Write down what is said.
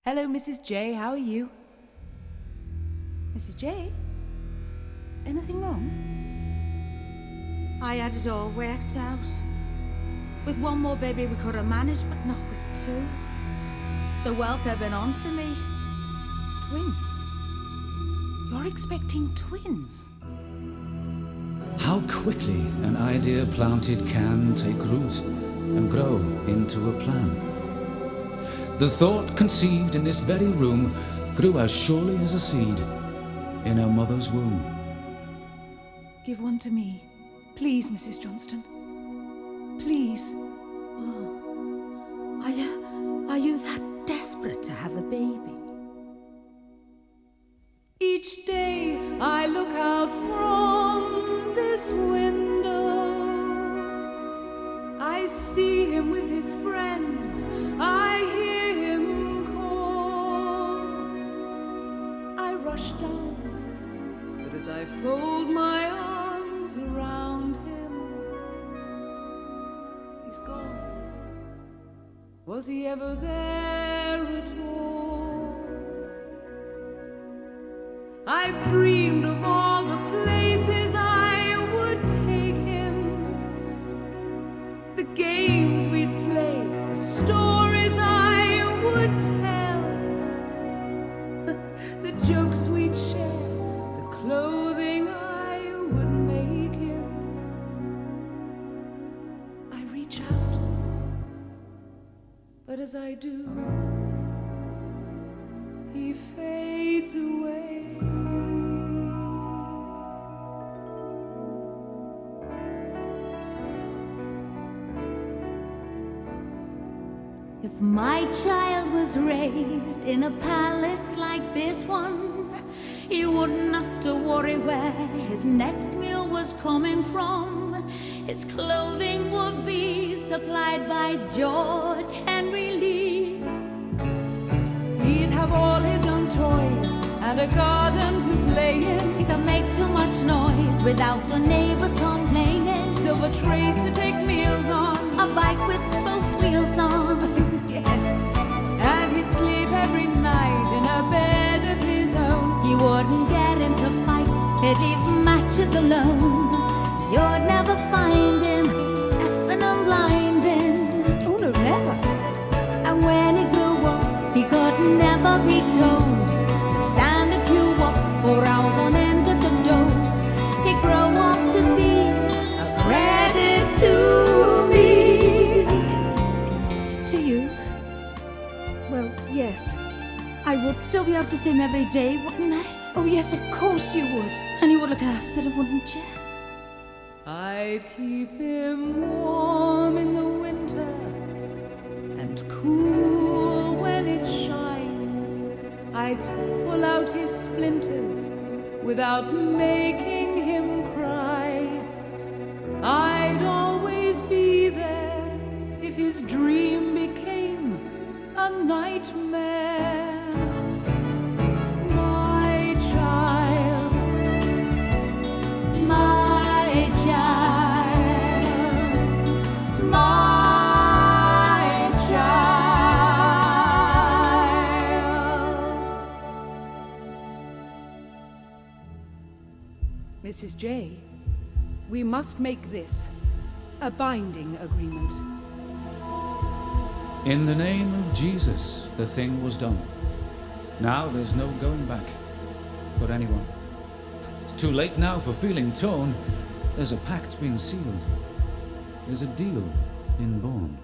Hello, Mrs. J. How are you? Mrs. J? Anything wrong? I had it all worked out. With one more baby we could have managed, but not with two. The welfare been on to me. Twins? You're expecting twins? How quickly an idea planted can take root and grow into a plan. The thought conceived in this very room grew as surely as a seed in her mother's womb. Give one to me. Please, Mrs. Johnston. Please. Oh. Are you that desperate to have a baby? Each day I look out from this window. I see him with his friends. I hear him call. I rush down, but as I fold my arms around him, he's gone. Was he ever there at all? I've dreamed of all the places I would take him, the games we'd play, the stories I would tell, the jokes we'd share, the clothing I would make him. I reach out, but as I do, he fades away. If my child was raised in a palace like this one, he wouldn't have to worry where his next meal was coming from. His clothing would be supplied by George Henry Lee. He'd have all his own toys and a garden to play in. He could make too much noise without the neighbors complaining. Silver trays to take meals on. A bike with both wheels on. Yes, and he'd sleep every night in a bed of his own. He wouldn't get into fights, he'd leave matches alone. You'd never find him effing and blinding. Oh no, never. And when he grew up, he could never be told to stand and queue up for hours on end at the door. He'd grow up to be a credit to me. To you? Well, yes. I would still be able to see him every day, wouldn't I? Oh yes, of course you would. And you would look after him, wouldn't you? I'd keep him warm in the winter and cool when it shines. I'd pull out his splinters without making him cry. I'd always be there if his dream became a nightmare. My child, My child, my child. Mrs. J, we must make this a binding agreement. In the name of Jesus, the thing was done. Now there's no going back for anyone. It's too late now for feeling torn. There's a pact been sealed. There's a deal been born.